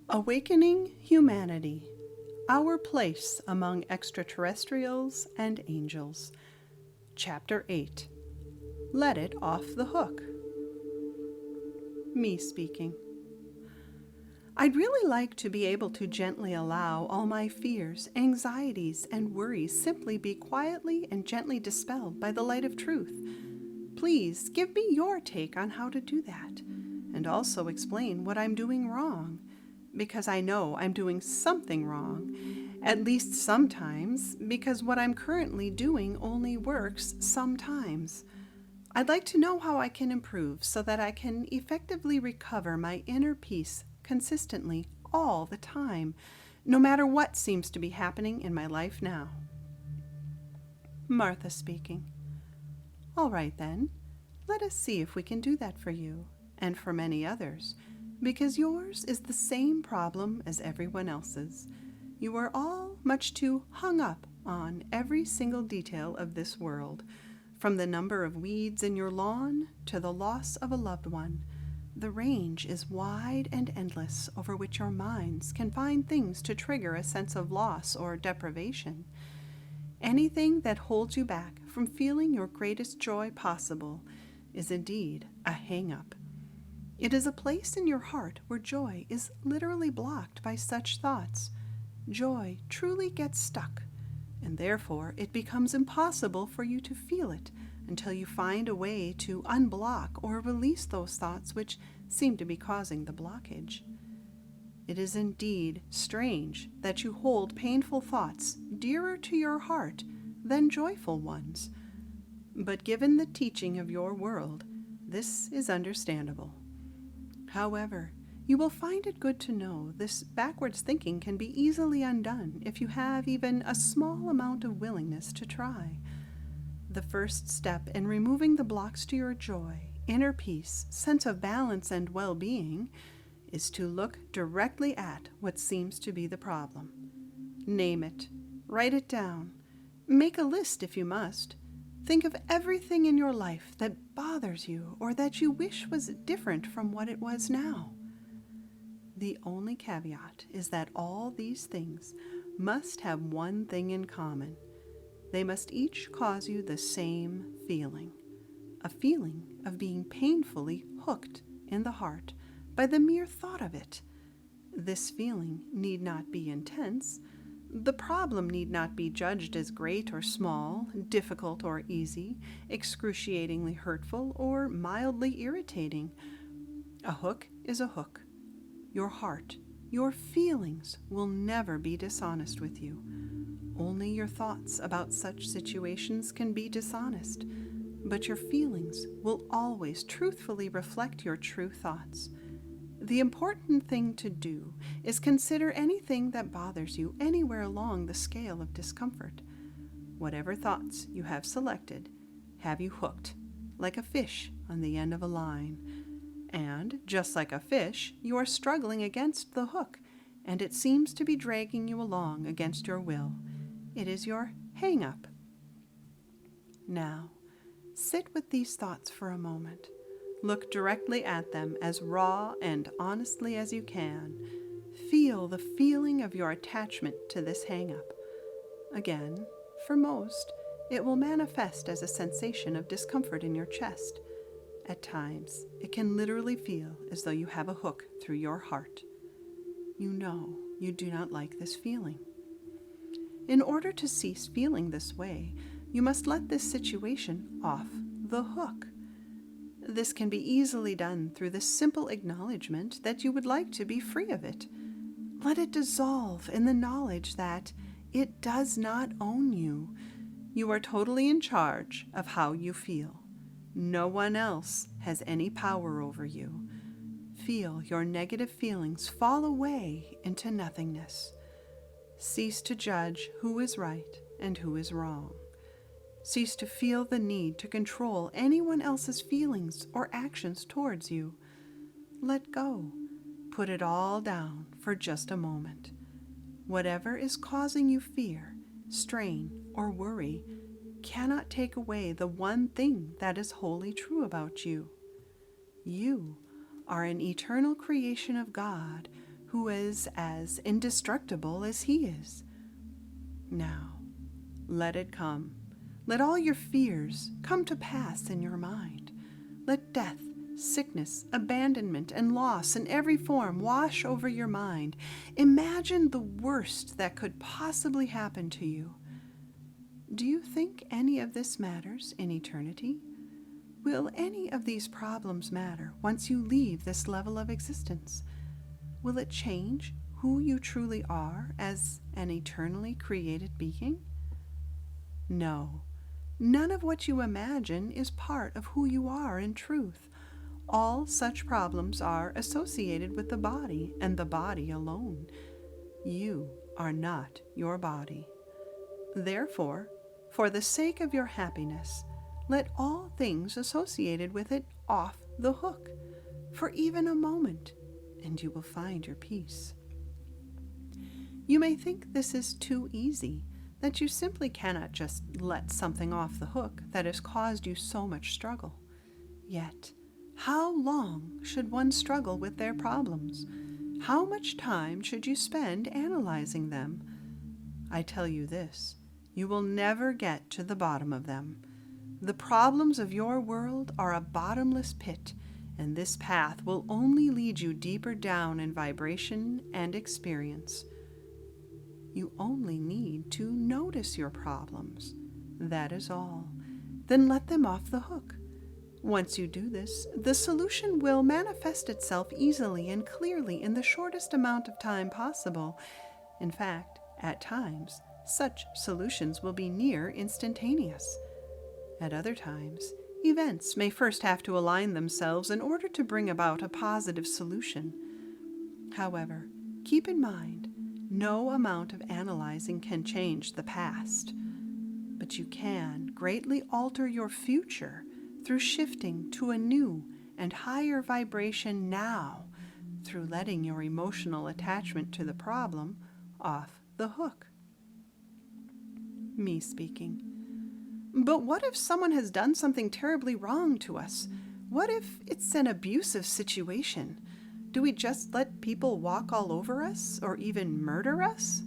Awakening Humanity, Our Place Among Extraterrestrials and Angels. Chapter 8. Let It Off the Hook. Me speaking. I'd really like to be able to gently allow all my fears, anxieties, and worries simply be quietly and gently dispelled by the light of truth. Please give me your take on how to do that, and also explain what I'm doing wrong. Because I know I'm doing something wrong, at least sometimes, because what I'm currently doing only works sometimes. I'd like to know how I can improve so that I can effectively recover my inner peace consistently all the time, no matter what seems to be happening in my life now. Martha speaking. All right then, let us see if we can do that for you, and for many others. Because yours is the same problem as everyone else's. You are all much too hung up on every single detail of this world, from the number of weeds in your lawn to the loss of a loved one. The range is wide and endless over which your minds can find things to trigger a sense of loss or deprivation. Anything that holds you back from feeling your greatest joy possible is indeed a hang-up. It is a place in your heart where joy is literally blocked by such thoughts. Joy truly gets stuck, and therefore it becomes impossible for you to feel it until you find a way to unblock or release those thoughts which seem to be causing the blockage. It is indeed strange that you hold painful thoughts dearer to your heart than joyful ones. But given the teaching of your world, this is understandable. However, you will find it good to know this backwards thinking can be easily undone if you have even a small amount of willingness to try. The first step in removing the blocks to your joy, inner peace, sense of balance, and well-being is to look directly at what seems to be the problem. Name it. Write it down. Make a list if you must. Think of everything in your life that bothers you or that you wish was different from what it was now. The only caveat is that all these things must have one thing in common. They must each cause you the same feeling, a feeling of being painfully hooked in the heart by the mere thought of it. This feeling need not be intense. The problem need not be judged as great or small, difficult or easy, excruciatingly hurtful or mildly irritating. A hook is a hook. Your heart, your feelings will never be dishonest with you. Only your thoughts about such situations can be dishonest, but your feelings will always truthfully reflect your true thoughts. The important thing to do is consider anything that bothers you anywhere along the scale of discomfort. Whatever thoughts you have selected have you hooked, like a fish on the end of a line. And, just like a fish, you are struggling against the hook, and it seems to be dragging you along against your will. It is your hang-up. Now, sit with these thoughts for a moment. Look directly at them as raw and honestly as you can. Feel the feeling of your attachment to this hang-up. Again, for most, it will manifest as a sensation of discomfort in your chest. At times, it can literally feel as though you have a hook through your heart. You know you do not like this feeling. In order to cease feeling this way, you must let this situation off the hook. This can be easily done through the simple acknowledgement that you would like to be free of it. Let it dissolve in the knowledge that it does not own you. You are totally in charge of how you feel. No one else has any power over you. Feel your negative feelings fall away into nothingness. Cease to judge who is right and who is wrong. Cease to feel the need to control anyone else's feelings or actions towards you. Let go. Put it all down for just a moment. Whatever is causing you fear, strain, or worry cannot take away the one thing that is wholly true about you. You are an eternal creation of God who who is as indestructible as he is. Now, let it come. Let all your fears come to pass in your mind. Let death, sickness, abandonment, and loss in every form wash over your mind. Imagine the worst that could possibly happen to you. Do you think any of this matters in eternity? Will any of these problems matter once you leave this level of existence? Will it change who you truly are as an eternally created being? No. None of what you imagine is part of who you are in truth. All such problems are associated with the body and the body alone. You are not your body. Therefore, for the sake of your happiness, let all things associated with it off the hook for even a moment, and you will find your peace. You may think this is too easy, that you simply cannot just let something off the hook that has caused you so much struggle. Yet, how long should one struggle with their problems? How much time should you spend analyzing them? I tell you this, you will never get to the bottom of them. The problems of your world are a bottomless pit, and this path will only lead you deeper down in vibration and experience. You only need to notice your problems. That is all. Then let them off the hook. Once you do this, the solution will manifest itself easily and clearly in the shortest amount of time possible. In fact, at times, such solutions will be near instantaneous. At other times, events may first have to align themselves in order to bring about a positive solution. However, keep in mind, no amount of analyzing can change the past, but you can greatly alter your future through shifting to a new and higher vibration now, through letting your emotional attachment to the problem off the hook. Me speaking. But what if someone has done something terribly wrong to us? What if it's an abusive situation? Do we just let people walk all over us or even murder us?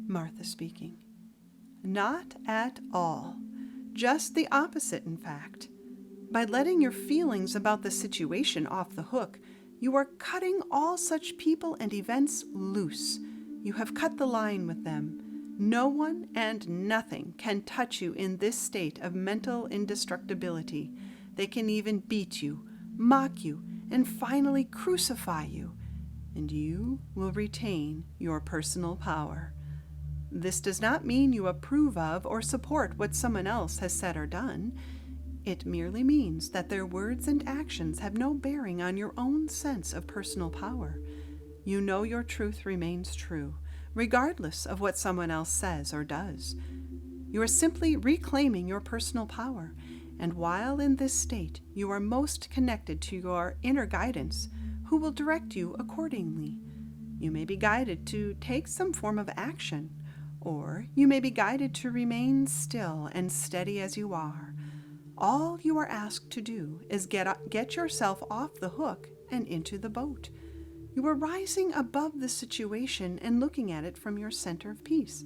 Martha speaking. Not at all. Just the opposite, in fact. By letting your feelings about the situation off the hook, you are cutting all such people and events loose. You have cut the line with them. No one and nothing can touch you in this state of mental indestructibility. They can even beat you, mock you, and finally crucify you, and you will retain your personal power. This does not mean you approve of or support what someone else has said or done. It merely means that their words and actions have no bearing on your own sense of personal power. You know your truth remains true, regardless of what someone else says or does. You are simply reclaiming your personal power, and while in this state, you are most connected to your inner guidance, who will direct you accordingly. You may be guided to take some form of action, or you may be guided to remain still and steady as you are. All you are asked to do is get yourself off the hook and into the boat. You are rising above the situation and looking at it from your center of peace,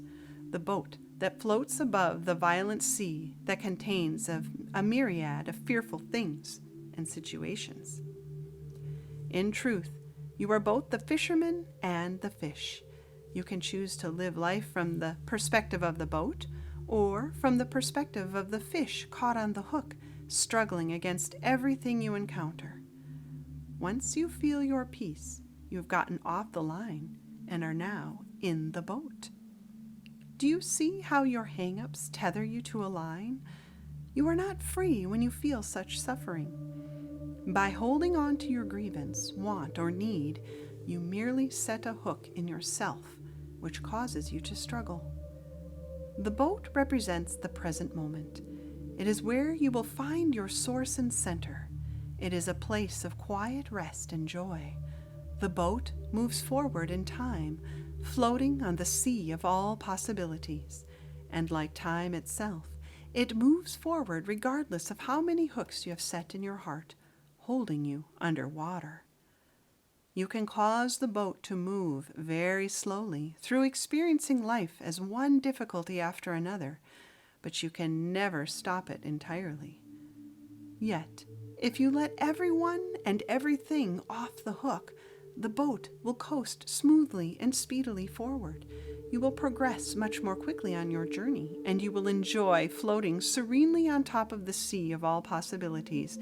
the boat that floats above the violent sea that contains a myriad of fearful things and situations. In truth, you are both the fisherman and the fish. You can choose to live life from the perspective of the boat or from the perspective of the fish caught on the hook, struggling against everything you encounter. Once you feel your peace, you've gotten off the line and are now in the boat. Do you see how your hang-ups tether you to a line? You are not free when you feel such suffering. By holding on to your grievance, want, or need, you merely set a hook in yourself, which causes you to struggle. The boat represents the present moment. It is where you will find your source and center. It is a place of quiet rest and joy. The boat moves forward in time, floating on the sea of all possibilities, and like time itself, it moves forward regardless of how many hooks you have set in your heart, holding you under water. You can cause the boat to move very slowly through experiencing life as one difficulty after another, but you can never stop it entirely. Yet, if you let everyone and everything off the hook, the boat will coast smoothly and speedily forward. You will progress much more quickly on your journey, and you will enjoy floating serenely on top of the sea of all possibilities,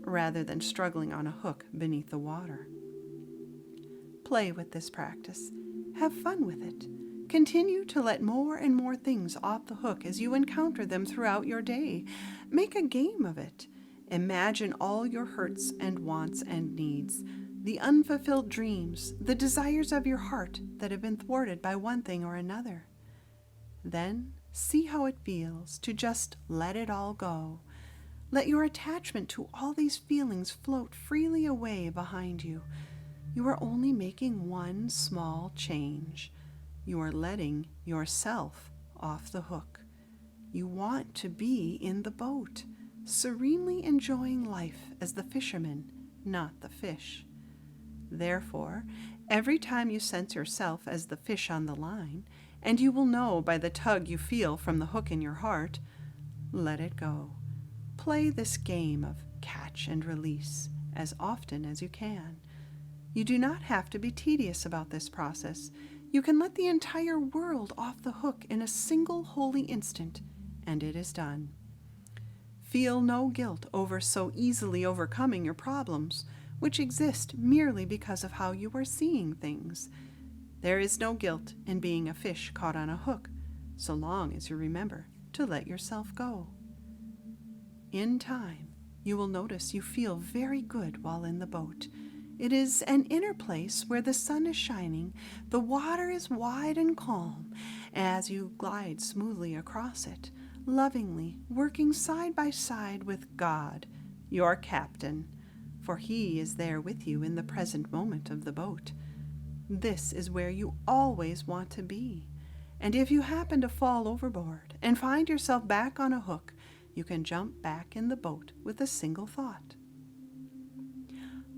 rather than struggling on a hook beneath the water. Play with this practice. Have fun with it. Continue to let more and more things off the hook as you encounter them throughout your day. Make a game of it. Imagine all your hurts and wants and needs, the unfulfilled dreams, the desires of your heart that have been thwarted by one thing or another. Then see how it feels to just let it all go. Let your attachment to all these feelings float freely away behind you. You are only making one small change. You are letting yourself off the hook. You want to be in the boat, serenely enjoying life as the fisherman, not the fish. Therefore, every time you sense yourself as the fish on the line, and you will know by the tug you feel from the hook in your heart, let it go. Play this game of catch and release as often as you can. You do not have to be tedious about this process. You can let the entire world off the hook in a single holy instant, and it is done. Feel no guilt over so easily overcoming your problems, which exist merely because of how you are seeing things. There is no guilt in being a fish caught on a hook, so long as you remember to let yourself go. In time, you will notice you feel very good while in the boat. It is an inner place where the sun is shining, the water is wide and calm, as you glide smoothly across it, lovingly working side by side with God, your captain, for He is there with you in the present moment of the boat. This is where you always want to be, and if you happen to fall overboard and find yourself back on a hook, you can jump back in the boat with a single thought.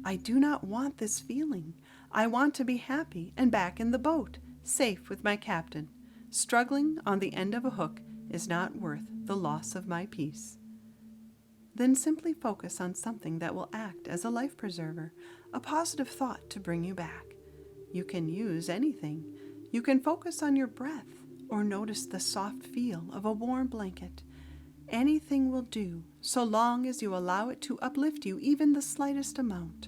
I do not want this feeling. I want to be happy and back in the boat, safe with my captain. Struggling on the end of a hook is not worth the loss of my peace. Then simply focus on something that will act as a life preserver, a positive thought to bring you back. You can use anything. You can focus on your breath or notice the soft feel of a warm blanket. Anything will do, so long as you allow it to uplift you even the slightest amount.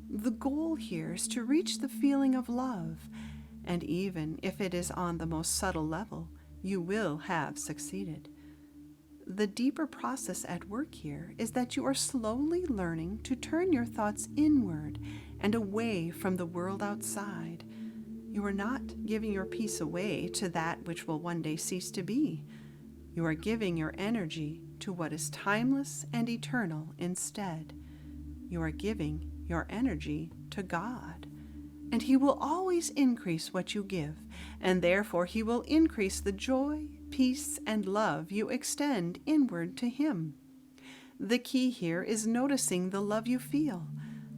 The goal here is to reach the feeling of love, and even if it is on the most subtle level, you will have succeeded. The deeper process at work here is that you are slowly learning to turn your thoughts inward and away from the world outside. You are not giving your peace away to that which will one day cease to be. You are giving your energy to what is timeless and eternal instead. You are giving your energy to God, and He will always increase what you give, and therefore He will increase the joy, peace, and love you extend inward to Him. The key here is noticing the love you feel.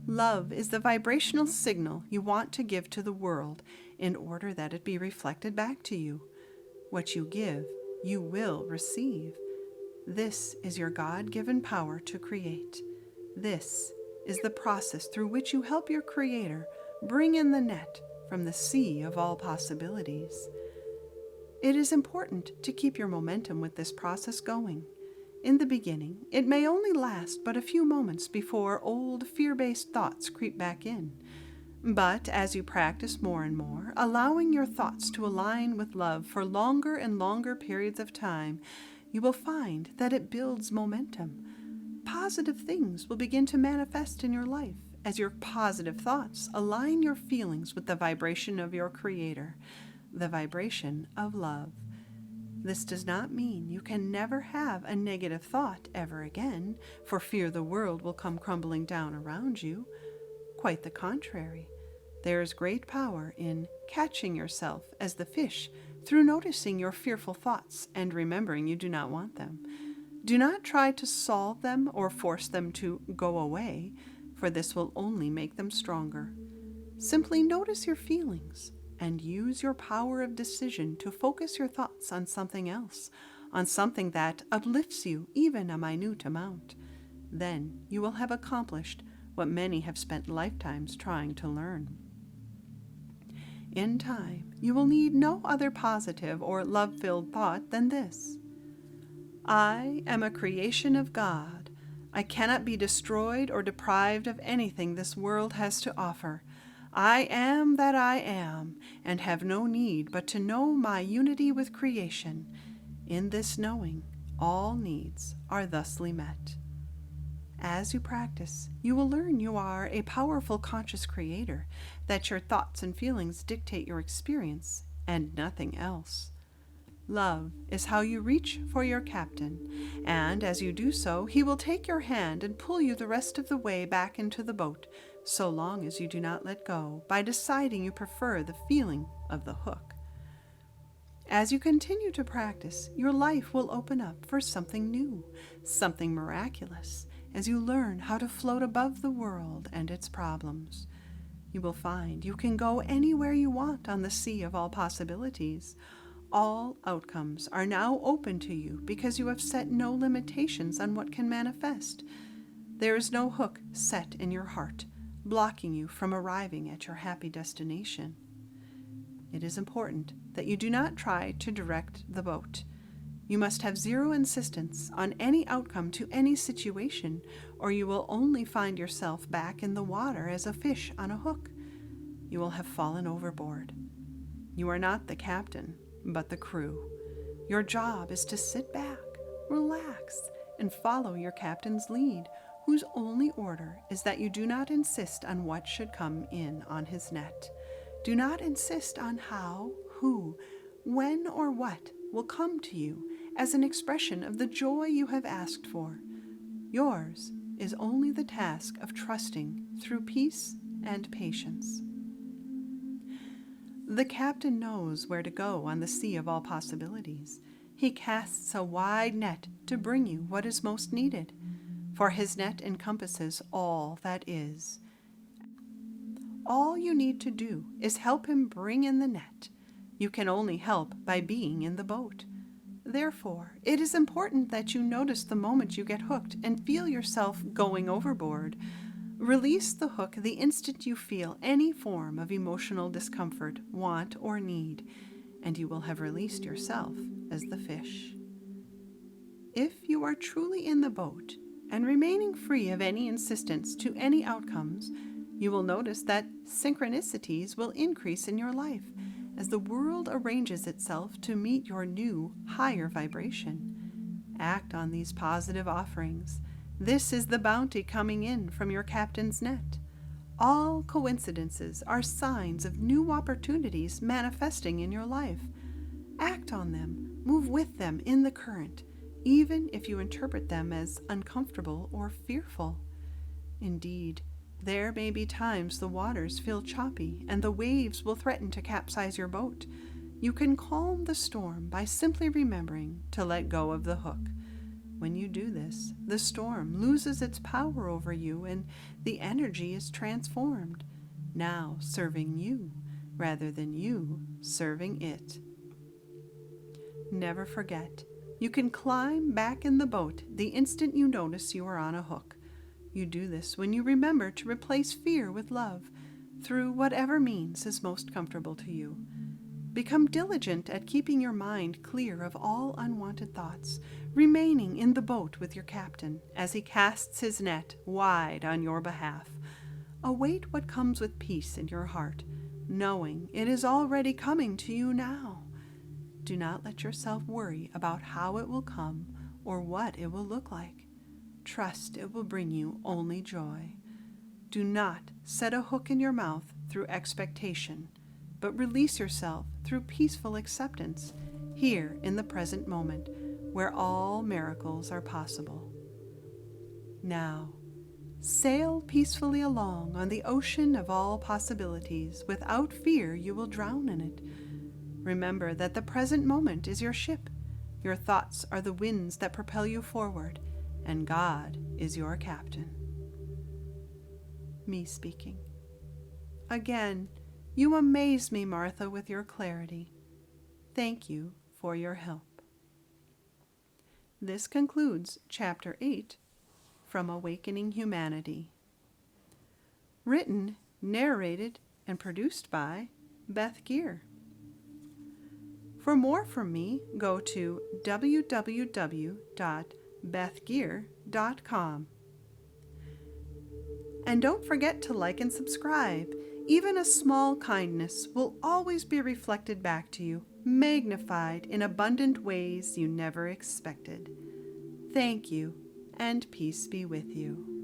Love is the vibrational signal you want to give to the world in order that it be reflected back to you. What you give, you will receive. This is your God-given power to create. This is the process through which you help your Creator bring in the net from the sea of all possibilities. It is important to keep your momentum with this process going. In the beginning, it may only last but a few moments before old fear-based thoughts creep back in. But as you practice more and more, allowing your thoughts to align with love for longer and longer periods of time, you will find that it builds momentum. Positive things will begin to manifest in your life as your positive thoughts align your feelings with the vibration of your Creator, the vibration of love. This does not mean you can never have a negative thought ever again, for fear the world will come crumbling down around you. Quite the contrary. There is great power in catching yourself as the fish through noticing your fearful thoughts and remembering you do not want them. Do not try to solve them or force them to go away, for this will only make them stronger. Simply notice your feelings and use your power of decision to focus your thoughts on something else, on something that uplifts you even a minute amount. Then you will have accomplished what many have spent lifetimes trying to learn. In time, you will need no other positive or love-filled thought than this: I am a creation of God. I cannot be destroyed or deprived of anything this world has to offer. I am that I am, and have no need but to know my unity with creation. In this knowing, all needs are thusly met. As you practice, you will learn you are a powerful conscious creator, that your thoughts and feelings dictate your experience, and nothing else. Love is how you reach for your captain, and as you do so, he will take your hand and pull you the rest of the way back into the boat, so long as you do not let go, by deciding you prefer the feeling of the hook. As you continue to practice, your life will open up for something new, something miraculous, as you learn how to float above the world and its problems. You will find you can go anywhere you want on the sea of all possibilities. All outcomes are now open to you because you have set no limitations on what can manifest. There is no hook set in your heart, blocking you from arriving at your happy destination. It is important that you do not try to direct the boat. You must have zero insistence on any outcome to any situation, or you will only find yourself back in the water as a fish on a hook. You will have fallen overboard. You are not the captain, but the crew. Your job is to sit back, relax, and follow your captain's lead, whose only order is that you do not insist on what should come in on his net. Do not insist on how, who, when, or what will come to you as an expression of the joy you have asked for. Yours is only the task of trusting through peace and patience. The captain knows where to go on the sea of all possibilities. He casts a wide net to bring you what is most needed, for his net encompasses all that is. All you need to do is help him bring in the net. You can only help by being in the boat. Therefore, it is important that you notice the moment you get hooked and feel yourself going overboard. Release the hook the instant you feel any form of emotional discomfort, want, or need, and you will have released yourself as the fish. If you are truly in the boat and remaining free of any insistence to any outcomes, you will notice that synchronicities will increase in your life as the world arranges itself to meet your new, higher vibration. Act on these positive offerings. This is the bounty coming in from your captain's net. All coincidences are signs of new opportunities manifesting in your life. Act on them, move with them in the current, even if you interpret them as uncomfortable or fearful. Indeed, there may be times the waters feel choppy and the waves will threaten to capsize your boat. You can calm the storm by simply remembering to let go of the hook. When you do this, the storm loses its power over you and the energy is transformed, now serving you rather than you serving it. Never forget, you can climb back in the boat the instant you notice you are on a hook. You do this when you remember to replace fear with love, through whatever means is most comfortable to you. Become diligent at keeping your mind clear of all unwanted thoughts, remaining in the boat with your captain as he casts his net wide on your behalf. Await what comes with peace in your heart, knowing it is already coming to you now. Do not let yourself worry about how it will come or what it will look like. Trust it will bring you only joy. Do not set a hook in your mouth through expectation, but release yourself through peaceful acceptance here in the present moment where all miracles are possible. Now, sail peacefully along on the ocean of all possibilities without fear you will drown in it. Remember that the present moment is your ship. Your thoughts are the winds that propel you forward, and God is your captain. Me speaking. Again, you amaze me, Martha, with your clarity. Thank you for your help. This concludes Chapter 8 from Awakening Humanity. Written, narrated, and produced by Beth Geer. For more from me, go to www.bethgeer.com. And don't forget to like and subscribe. Even a small kindness will always be reflected back to you, magnified in abundant ways you never expected. Thank you, and peace be with you.